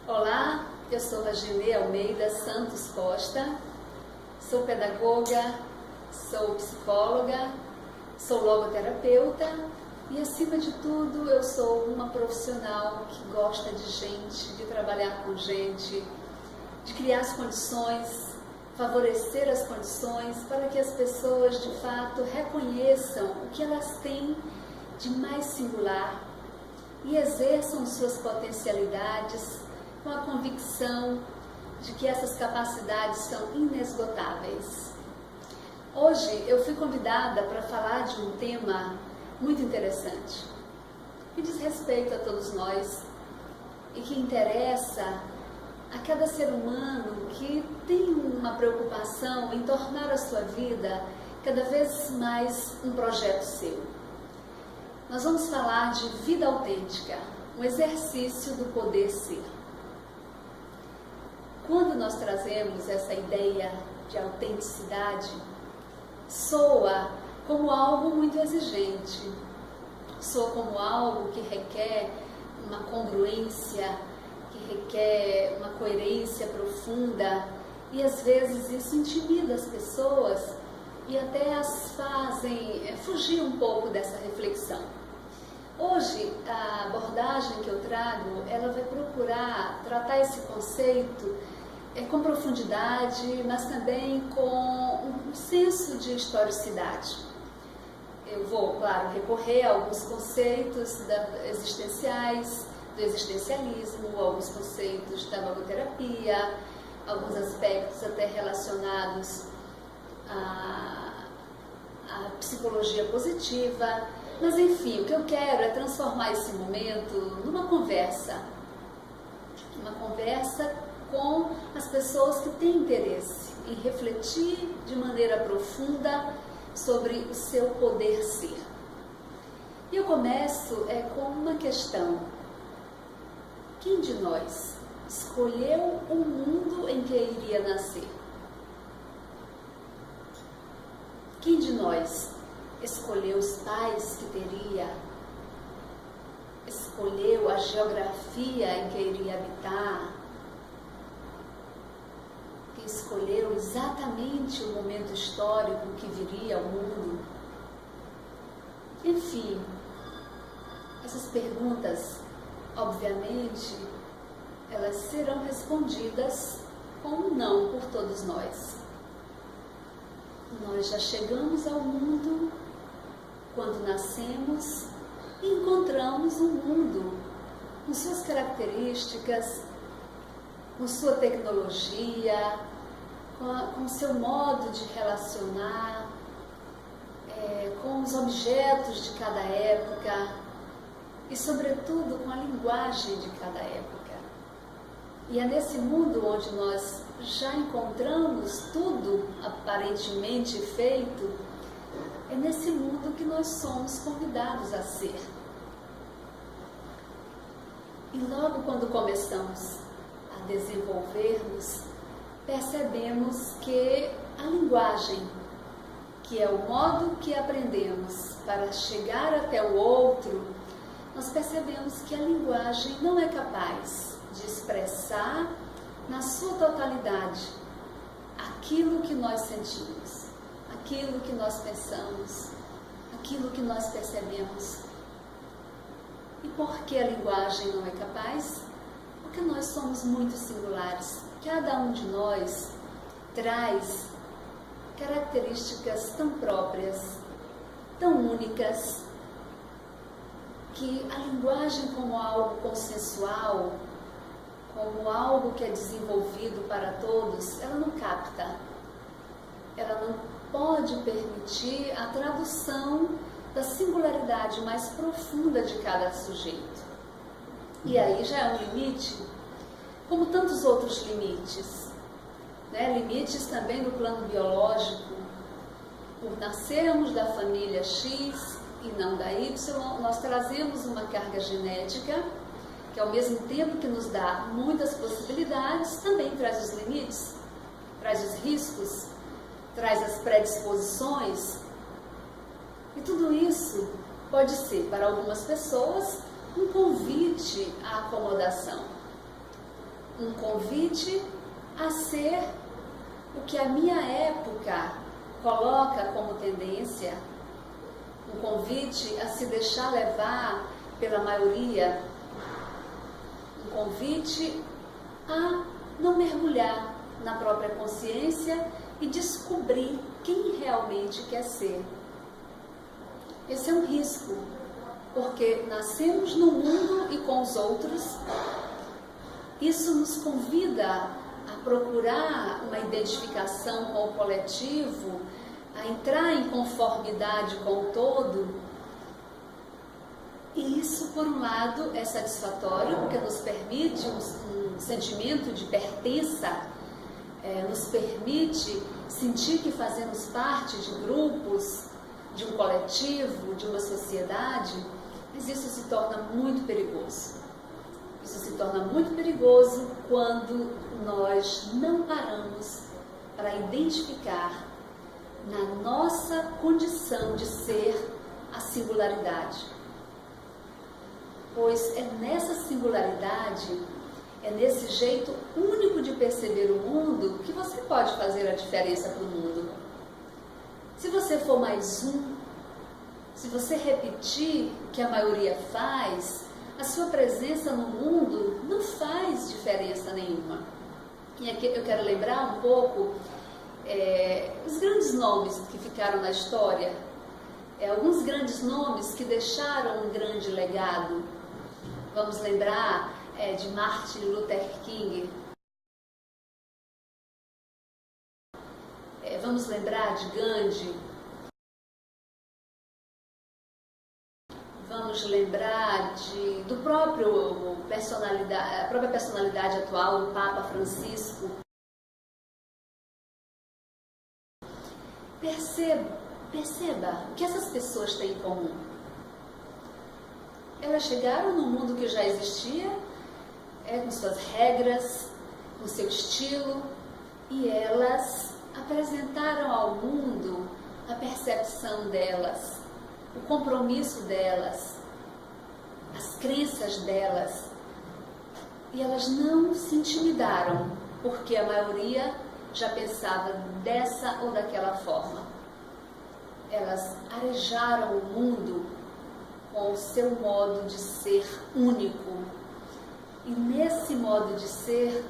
Olá, eu sou Raginê Almeida Santos Costa, sou pedagoga, sou psicóloga, sou logoterapeuta e, acima de tudo, eu sou uma profissional que gosta de gente, de trabalhar com gente, de criar as condições, favorecer as condições para que as pessoas, de fato, reconheçam o que elas têm de mais singular e exerçam suas potencialidades com a convicção de que essas capacidades são inesgotáveis. Hoje eu fui convidada para falar de um tema muito interessante, que diz respeito a todos nós e que interessa a cada ser humano que tem uma preocupação em tornar a sua vida cada vez mais um projeto seu. Nós vamos falar de vida autêntica, um exercício do poder ser. Quando nós trazemos essa ideia de autenticidade, soa como algo muito exigente, soa como algo que requer uma congruência, que requer uma coerência profunda, e às vezes isso intimida as pessoas e até as fazem fugir um pouco dessa reflexão. Hoje, a abordagem que eu trago, ela vai procurar tratar esse conceito com profundidade, mas também com um senso de historicidade. Eu vou, claro, recorrer a alguns conceitos existenciais, do existencialismo, alguns conceitos da logoterapia, alguns aspectos até relacionados à psicologia positiva, mas enfim, o que eu quero é transformar esse momento numa conversa com as pessoas que têm interesse em refletir de maneira profunda sobre o seu poder ser. E eu começo com uma questão. Quem de nós escolheu o mundo em que iria nascer? Quem de nós escolheu os pais que teria? Escolheu a geografia em que iria habitar? Que escolheu exatamente o momento histórico que viria ao mundo? Enfim, essas perguntas, obviamente, elas serão respondidas com um não por todos nós. Nós já chegamos ao mundo quando nascemos e encontramos um mundo com suas características, com sua tecnologia, com seu modo de relacionar, com os objetos de cada época e, sobretudo, com a linguagem de cada época. E é nesse mundo onde nós já encontramos tudo aparentemente feito, é nesse mundo que nós somos convidados a ser. E logo quando começamos a desenvolver-nos, percebemos que a linguagem, que é o modo que aprendemos para chegar até o outro, nós percebemos que a linguagem não é capaz de expressar na sua totalidade aquilo que nós sentimos, aquilo que nós pensamos, aquilo que nós percebemos. E por que a linguagem não é capaz? Porque nós somos muito singulares. Cada um de nós traz características tão próprias, tão únicas, que a linguagem, como algo consensual, como algo que é desenvolvido para todos, ela não capta. Ela não pode permitir a tradução da singularidade mais profunda de cada sujeito. E aí já é um limite, como tantos outros limites, né? Limites também no plano biológico. Por nascermos da família X e não da Y, nós trazemos uma carga genética que, ao mesmo tempo que nos dá muitas possibilidades, também traz os limites, traz os riscos, traz as predisposições. E tudo isso pode ser, para algumas pessoas, um convite à acomodação. um convite a ser o que a minha época coloca como tendência, um convite a se deixar levar pela maioria, um convite a não mergulhar na própria consciência e descobrir quem realmente quer ser. Esse é um risco, porque nascemos no mundo e com os outros. Isso nos convida a procurar uma identificação com o coletivo, a entrar em conformidade com o todo. E isso, por um lado, é satisfatório, porque nos permite um sentimento de pertença, nos permite sentir que fazemos parte de grupos, de um coletivo, de uma sociedade, mas isso se torna muito perigoso. Isso se torna muito perigoso quando nós não paramos para identificar na nossa condição de ser a singularidade. Pois é nessa singularidade, é nesse jeito único de perceber o mundo que você pode fazer a diferença para o mundo. Se você for mais um, se você repetir o que a maioria faz, a sua presença no mundo não faz diferença nenhuma. E aqui eu quero lembrar um pouco os grandes nomes que ficaram na história, alguns grandes nomes que deixaram um grande legado. Vamos lembrar de Martin Luther King. Vamos lembrar de Gandhi. Vamos lembrar da própria personalidade atual do Papa Francisco. Perceba o que essas pessoas têm em comum. Elas chegaram num mundo que já existia, com suas regras, com seu estilo, e elas apresentaram ao mundo a percepção delas, o compromisso delas, as crenças delas. E elas não se intimidaram, porque a maioria já pensava dessa ou daquela forma. Elas arejaram o mundo com o seu modo de ser único. E nesse modo de ser,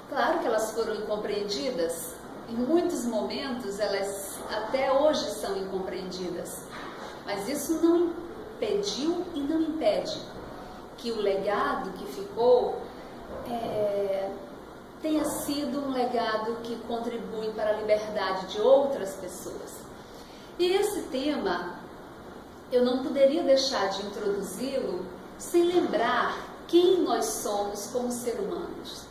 claro que elas foram incompreendidas. Em muitos momentos elas até hoje são incompreendidas. Mas isso não impediu e não impede que o legado que ficou tenha sido um legado que contribui para a liberdade de outras pessoas. E esse tema, eu não poderia deixar de introduzi-lo sem lembrar quem nós somos como seres humanos.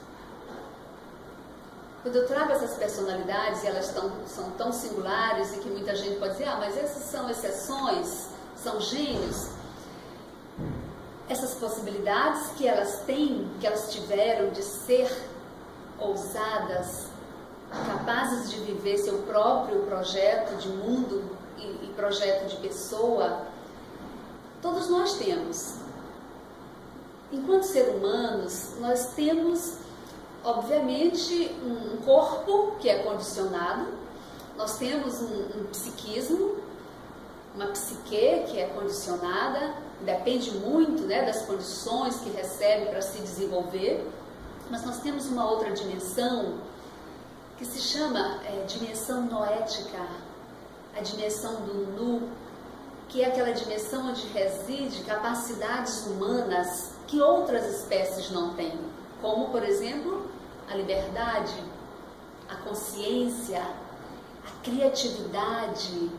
Quando eu trago essas personalidades, e elas são tão singulares e que muita gente pode dizer, mas essas são exceções, são gênios. Essas possibilidades que elas têm, que elas tiveram de ser ousadas, capazes de viver seu próprio projeto de mundo e projeto de pessoa, todos nós temos. Enquanto seres humanos, nós temos, obviamente, um corpo que é condicionado, nós temos um psiquismo, uma psique que é condicionada, depende muito, das condições que recebe para se desenvolver, mas nós temos uma outra dimensão que se chama dimensão noética, a dimensão do nu, que é aquela dimensão onde reside capacidades humanas que outras espécies não têm, como, por exemplo, a liberdade, a consciência, a criatividade,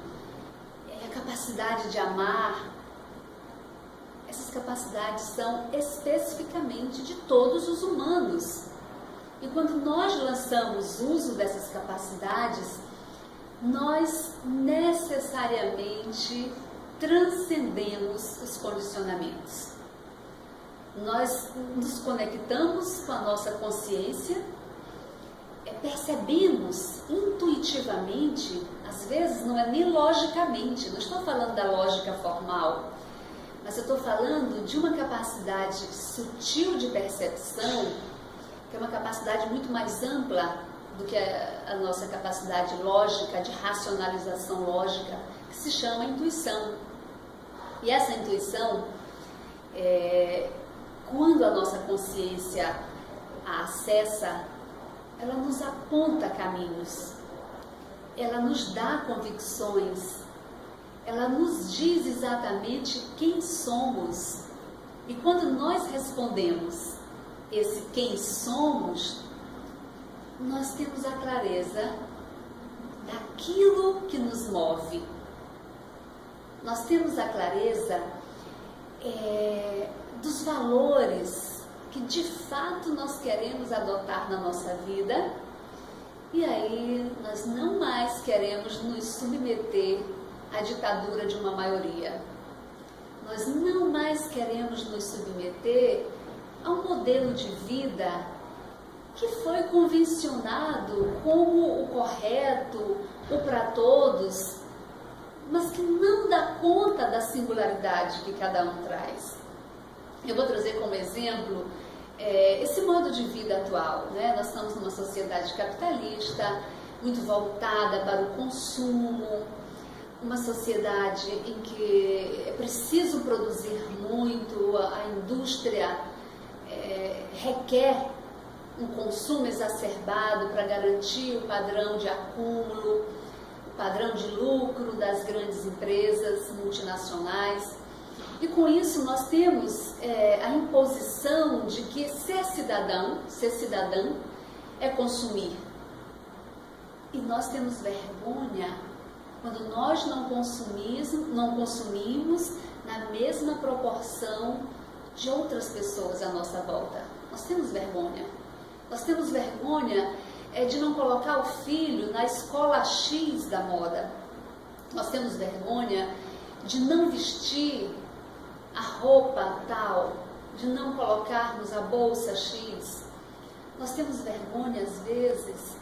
a capacidade de amar. Essas capacidades são especificamente de todos os humanos. E quando nós lançamos uso dessas capacidades, nós necessariamente transcendemos os condicionamentos. Nós nos conectamos com a nossa consciência, percebemos intuitivamente, às vezes não é nem logicamente, não estou falando da lógica formal, mas eu estou falando de uma capacidade sutil de percepção que é uma capacidade muito mais ampla do que a nossa capacidade lógica, de racionalização lógica, que se chama intuição. E essa intuição, quando a nossa consciência a acessa, ela nos aponta caminhos, ela nos dá convicções, ela nos diz exatamente quem somos. E quando nós respondemos esse quem somos, nós temos a clareza daquilo que nos move. Nós temos a clareza dos valores que de fato nós queremos adotar na nossa vida, e aí nós não mais queremos nos submeter à ditadura de uma maioria. Nós não mais queremos nos submeter a um modelo de vida que foi convencionado como o correto, o para todos, mas que não dá conta da singularidade que cada um traz. Eu vou trazer como exemplo esse modo de vida atual, né? Nós estamos numa sociedade capitalista, muito voltada para o consumo, uma sociedade em que é preciso produzir muito, a indústria requer um consumo exacerbado para garantir o padrão de acúmulo, o padrão de lucro das grandes empresas multinacionais. E com isso nós temos a imposição de que ser cidadã é consumir. E nós temos vergonha quando nós não consumimos na mesma proporção de outras pessoas à nossa volta. Nós temos vergonha. Nós temos vergonha de não colocar o filho na escola X da moda. Nós temos vergonha de não vestir a roupa tal, de não colocarmos a bolsa X. Nós temos vergonha, às vezes,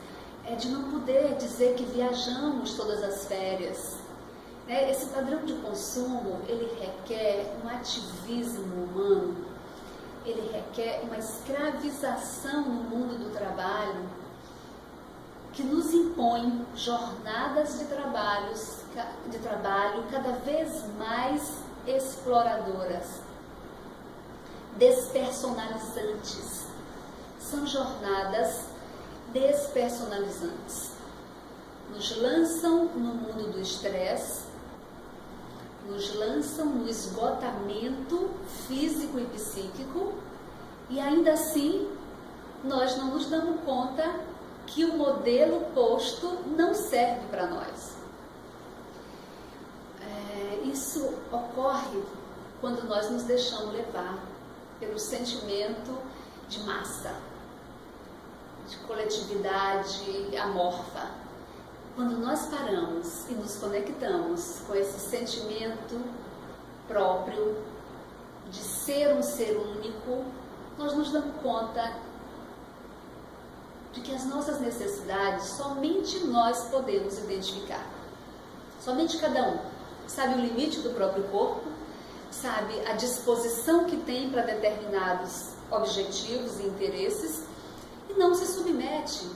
de não poder dizer que viajamos todas as férias. Esse padrão de consumo, ele requer um ativismo humano, ele requer uma escravização no mundo do trabalho, que nos impõe jornadas de trabalho cada vez mais exploradoras, despersonalizantes. São jornadas despersonalizantes. Nos lançam no mundo do estresse, nos lançam no esgotamento físico e psíquico, e ainda assim nós não nos damos conta que o modelo posto não serve para nós. Isso ocorre quando nós nos deixamos levar pelo sentimento de massa, de coletividade amorfa. Quando nós paramos e nos conectamos com esse sentimento próprio de ser um ser único, nós nos damos conta de que as nossas necessidades somente nós podemos identificar. Somente cada um sabe o limite do próprio corpo, sabe a disposição que tem para determinados objetivos e interesses, e não se submete.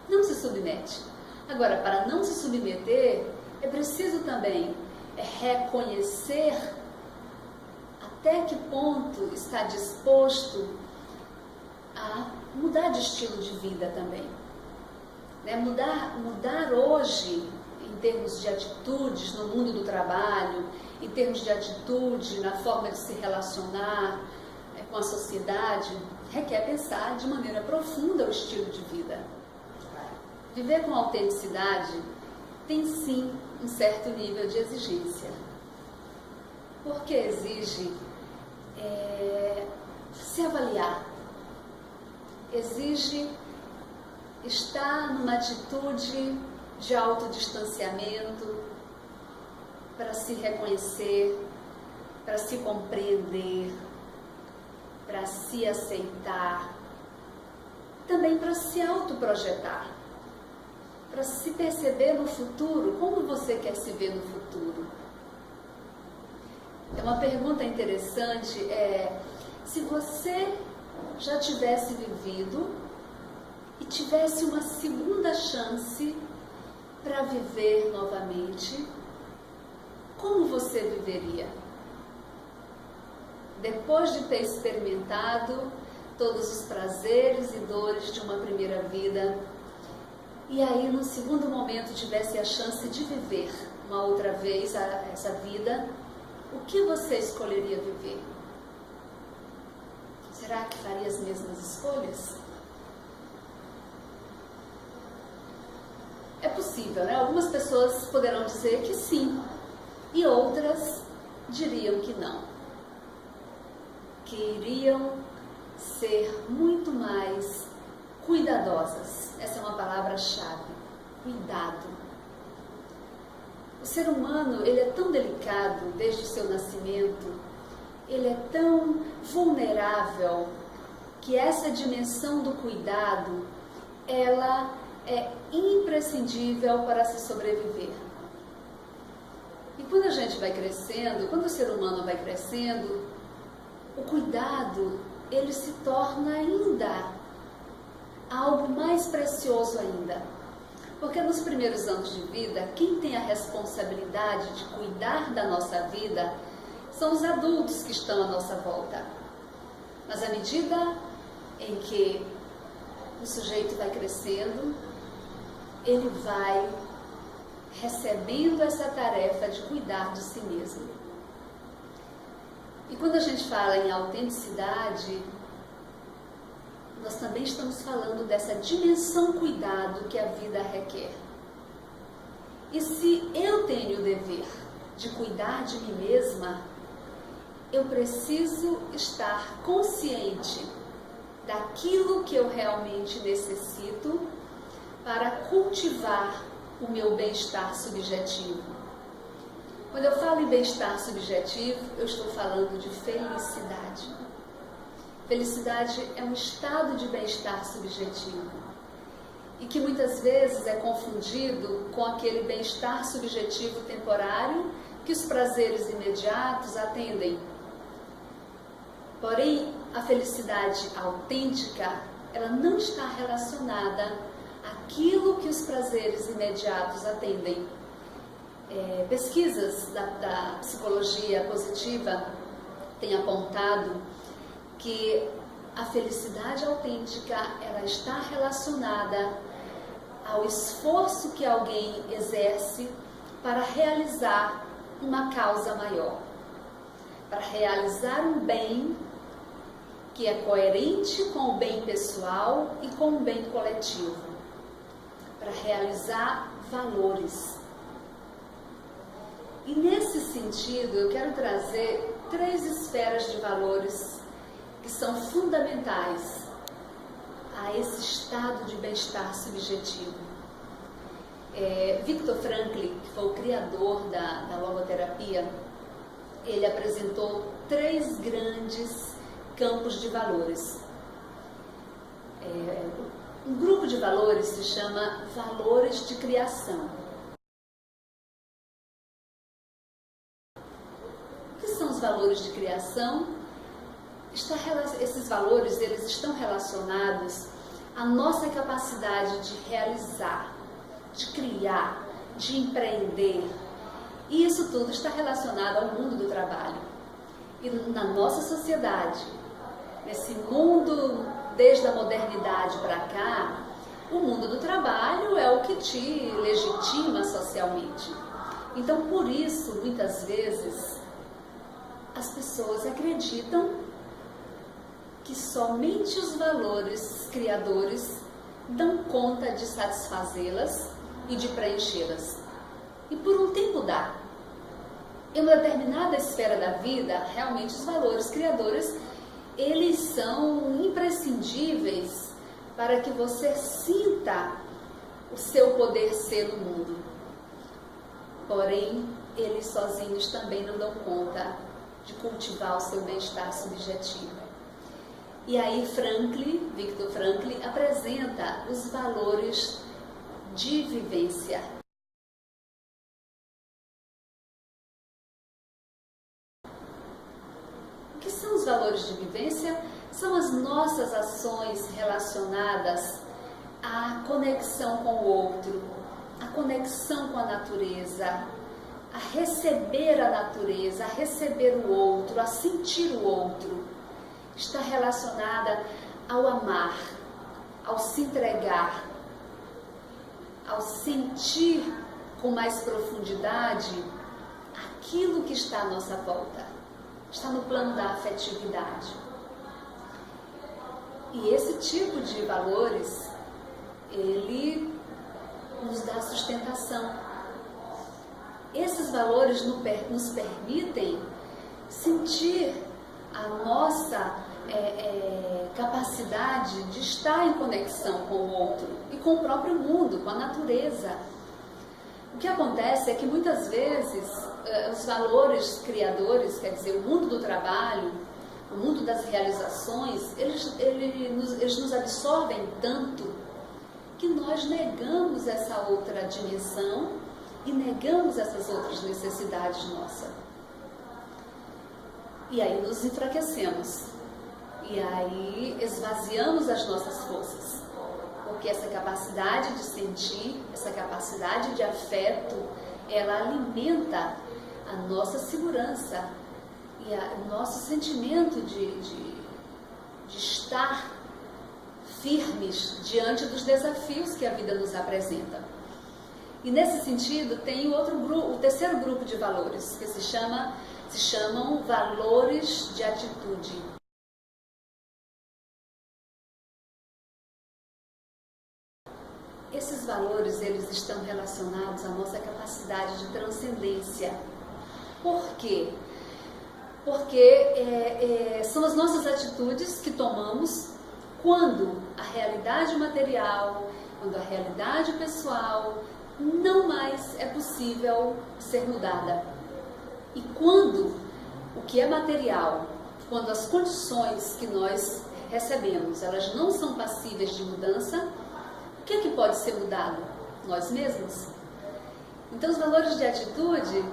Não se submete. Agora, para não se submeter, é preciso também reconhecer até que ponto está disposto a mudar de estilo de vida também. Mudar hoje, em termos de atitudes no mundo do trabalho, em termos de atitude na forma de se relacionar com a sociedade, requer pensar de maneira profunda o estilo de vida. Viver com autenticidade tem sim um certo nível de exigência, porque exige se avaliar, exige estar numa atitude de autodistanciamento para se reconhecer, para se compreender, para se aceitar, também para se autoprojetar, para se perceber no futuro. Como você quer se ver no futuro? É uma pergunta interessante, se você já tivesse vivido e tivesse uma segunda chance para viver novamente, como você viveria? Depois de ter experimentado todos os prazeres e dores de uma primeira vida, e aí no segundo momento tivesse a chance de viver uma outra vez essa vida, o que você escolheria viver? Será que faria as mesmas escolhas? É possível, né? Algumas pessoas poderão dizer que sim, e outras diriam que não. Que iriam ser muito mais cuidadosas. Essa é uma palavra-chave. Cuidado. O ser humano, ele é tão delicado desde o seu nascimento, ele é tão vulnerável, que essa dimensão do cuidado, ela é imprescindível para se sobreviver. E quando a gente vai crescendo, quando o ser humano vai crescendo, o cuidado, ele se torna ainda algo mais precioso ainda. Porque nos primeiros anos de vida, quem tem a responsabilidade de cuidar da nossa vida são os adultos que estão à nossa volta. Mas à medida em que o sujeito vai crescendo, ele vai recebendo essa tarefa de cuidar de si mesmo. E quando a gente fala em autenticidade, nós também estamos falando dessa dimensão cuidado que a vida requer. E se eu tenho o dever de cuidar de mim mesma, eu preciso estar consciente daquilo que eu realmente necessito para cultivar o meu bem-estar subjetivo. Quando eu falo em bem-estar subjetivo, eu estou falando de felicidade. Felicidade é um estado de bem-estar subjetivo e que muitas vezes é confundido com aquele bem-estar subjetivo temporário que os prazeres imediatos atendem. Porém, a felicidade autêntica, ela não está relacionada àquilo que os prazeres imediatos atendem. Pesquisas da psicologia positiva têm apontado que a felicidade autêntica, ela está relacionada ao esforço que alguém exerce para realizar uma causa maior, para realizar um bem que é coerente com o bem pessoal e com o bem coletivo, para realizar valores. E nesse sentido, eu quero trazer 3 esferas de valores que são fundamentais a esse estado de bem-estar subjetivo. Viktor Frankl, que foi o criador da logoterapia, ele apresentou 3 grandes campos de valores. Um grupo de valores se chama valores de criação. O que são os valores de criação? Esses valores, eles estão relacionados à nossa capacidade de realizar, de criar, de empreender. E isso tudo está relacionado ao mundo do trabalho. E na nossa sociedade, nesse mundo desde a modernidade para cá, o mundo do trabalho é o que te legitima socialmente. Então, por isso, muitas vezes, as pessoas acreditam que somente os valores criadores dão conta de satisfazê-las e de preenchê-las. E por um tempo dá. Em uma determinada esfera da vida, realmente os valores criadores, eles são imprescindíveis para que você sinta o seu poder ser no mundo. Porém, eles sozinhos também não dão conta de cultivar o seu bem-estar subjetivo. E aí Viktor Frankl apresenta os valores de vivência. O que são os valores de vivência? São as nossas ações relacionadas à conexão com o outro, à conexão com a natureza, a receber a natureza, a receber o outro, a sentir o outro. Está relacionada ao amar, ao se entregar, ao sentir com mais profundidade aquilo que está à nossa volta. Está no plano da afetividade. E esse tipo de valores, ele nos dá sustentação. Esses valores nos permitem sentir a nossa capacidade de estar em conexão com o outro e com o próprio mundo, com a natureza. O que acontece é que muitas vezes os valores criadores, quer dizer, o mundo do trabalho, o mundo das realizações, eles nos absorvem tanto que nós negamos essa outra dimensão e negamos essas outras necessidades nossas. E aí nos enfraquecemos. E aí esvaziamos as nossas forças. Porque essa capacidade de sentir, essa capacidade de afeto, ela alimenta a nossa segurança e o nosso sentimento de estar firmes diante dos desafios que a vida nos apresenta. E nesse sentido tem o terceiro grupo de valores, que se chamam valores de atitude. Esses valores, eles estão relacionados à nossa capacidade de transcendência. Por quê? Porque são as nossas atitudes que tomamos quando a realidade material, quando a realidade pessoal não mais é possível ser mudada. E quando o que é material, quando as condições que nós recebemos, elas não são passíveis de mudança, o que é que pode ser mudado? Nós mesmos. Então, os valores de atitude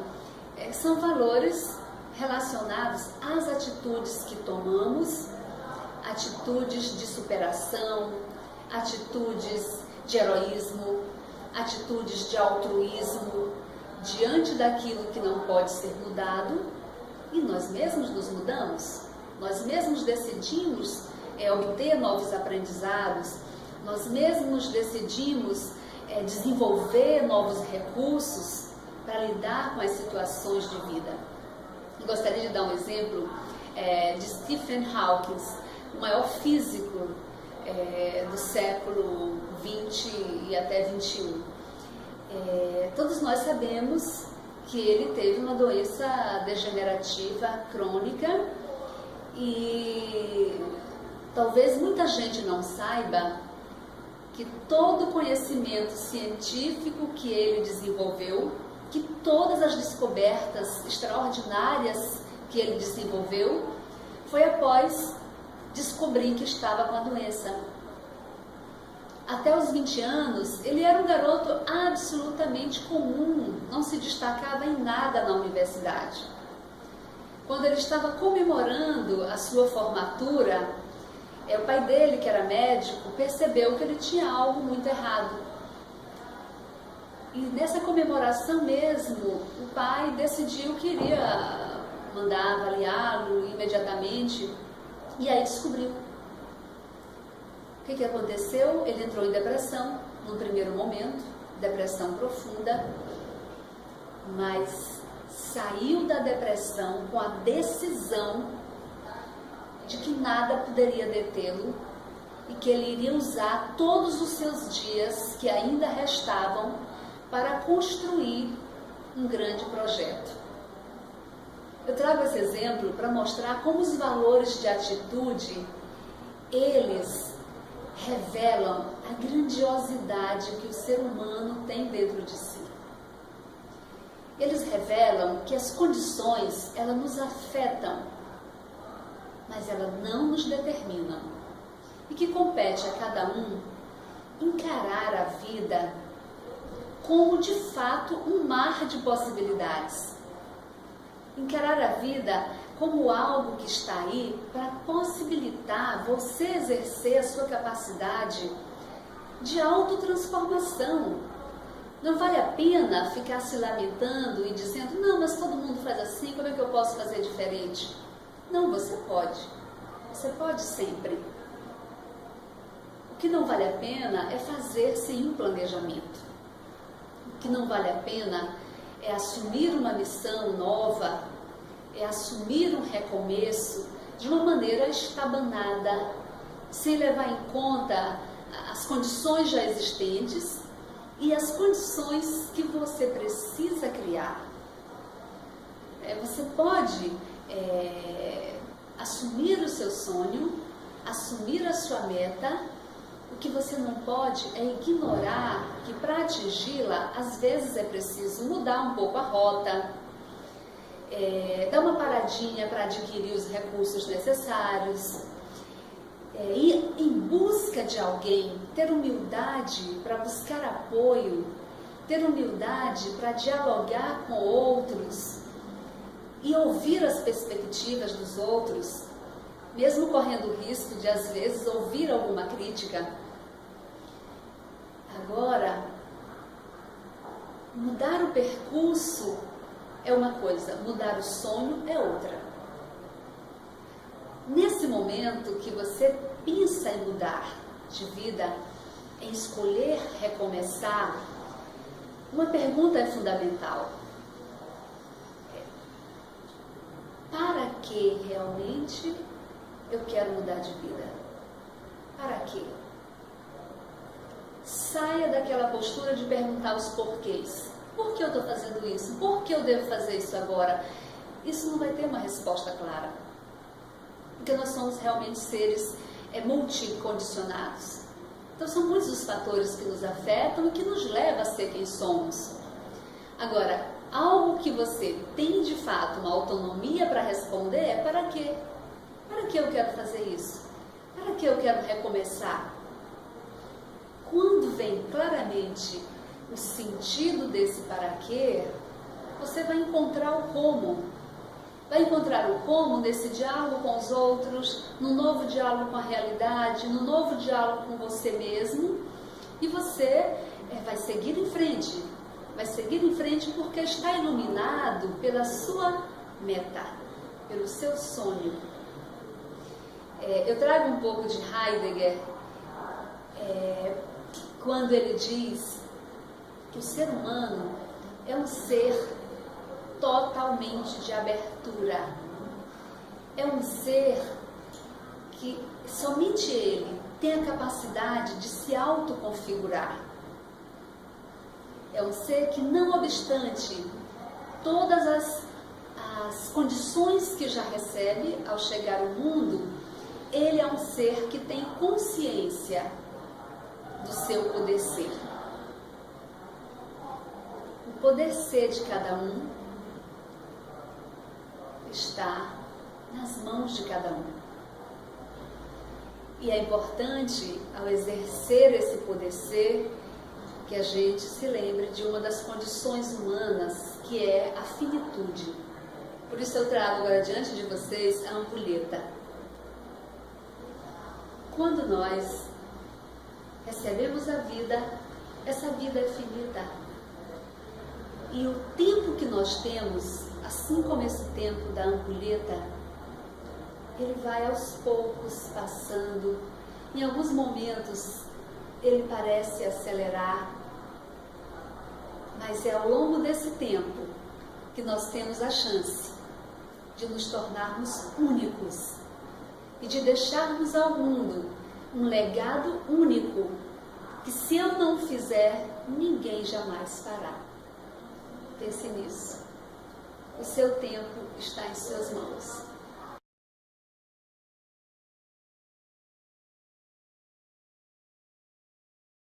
são valores relacionados às atitudes que tomamos, atitudes de superação, atitudes de heroísmo, atitudes de altruísmo, diante daquilo que não pode ser mudado, e nós mesmos nos mudamos, nós mesmos decidimos obter novos aprendizados, nós mesmos decidimos desenvolver novos recursos para lidar com as situações de vida. Eu gostaria de dar um exemplo de Stephen Hawking, o maior físico do século XX e até XXI. Todos nós sabemos que ele teve uma doença degenerativa crônica e talvez muita gente não saiba que todo o conhecimento científico que ele desenvolveu, que todas as descobertas extraordinárias que ele desenvolveu, foi após descobrir que estava com a doença. Até os 20 anos, ele era um garoto absolutamente comum, não se destacava em nada na universidade. Quando ele estava comemorando a sua formatura, o pai dele, que era médico, percebeu que ele tinha algo muito errado. E nessa comemoração mesmo, o pai decidiu que iria mandar avaliá-lo imediatamente, e aí descobriu. O que aconteceu? Ele entrou em depressão, num primeiro momento, depressão profunda, mas saiu da depressão com a decisão de que nada poderia detê-lo e que ele iria usar todos os seus dias que ainda restavam para construir um grande projeto. Eu trago esse exemplo para mostrar como os valores de atitude, eles revelam a grandiosidade que o ser humano tem dentro de si. Eles revelam que as condições, elas nos afetam, mas elas não nos determinam. E que compete a cada um encarar a vida como, de fato, um mar de possibilidades. Encarar a vida como algo que está aí para possibilitar você exercer a sua capacidade de autotransformação. Não vale a pena ficar se lamentando e dizendo, não, mas todo mundo faz assim, como é que eu posso fazer diferente? Não, você pode sempre. O que não vale a pena é fazer sem um planejamento. O que não vale a pena é assumir uma missão nova, é assumir um recomeço de uma maneira estabanada, sem levar em conta as condições já existentes e as condições que você precisa criar. Você pode assumir o seu sonho, assumir a sua meta. O que você não pode é ignorar que para atingi-la, às vezes é preciso mudar um pouco a rota, dar uma paradinha para adquirir os recursos necessários, ir em busca de alguém, ter humildade para buscar apoio, ter humildade para dialogar com outros e ouvir as perspectivas dos outros, mesmo correndo o risco de, às vezes, ouvir alguma crítica. Agora, mudar o percurso é uma coisa, mudar o sonho é outra. Nesse momento que você pensa em mudar de vida, em escolher recomeçar, uma pergunta é fundamental. Para que realmente eu quero mudar de vida? Para quê? Saia daquela postura de perguntar os porquês. Por que eu estou fazendo isso? Por que eu devo fazer isso agora? Isso não vai ter uma resposta clara. Porque nós somos realmente seres multicondicionados. Então são muitos os fatores que nos afetam e que nos levam a ser quem somos. Agora, algo que você tem de fato uma autonomia para responder é para quê? Para que eu quero fazer isso? Para que eu quero recomeçar? Quando vem claramente o sentido desse para quê, você vai encontrar o como. Vai encontrar o como nesse diálogo com os outros, no novo diálogo com a realidade, no novo diálogo com você mesmo, e você vai seguir em frente. Vai seguir em frente porque está iluminado pela sua meta, pelo seu sonho. Eu trago um pouco de Heidegger, quando ele diz que o ser humano é um ser totalmente de abertura. É um ser que somente ele tem a capacidade de se autoconfigurar. É um ser que, não obstante todas as condições que já recebe ao chegar ao mundo, ele é um ser que tem consciência do seu poder ser. O poder ser de cada um está nas mãos de cada um. E é importante, ao exercer esse poder ser, que a gente se lembre de uma das condições humanas, que é a finitude. Por isso eu trago agora diante de vocês a ampulheta. Quando nós recebemos a vida, essa vida é finita. E o tempo que nós temos, assim como esse tempo da ampulheta, ele vai aos poucos passando. Em alguns momentos ele parece acelerar, mas é ao longo desse tempo que nós temos a chance de nos tornarmos únicos e de deixarmos ao mundo um legado único que, se eu não fizer, ninguém jamais fará. Pense nisso. O seu tempo está em suas mãos.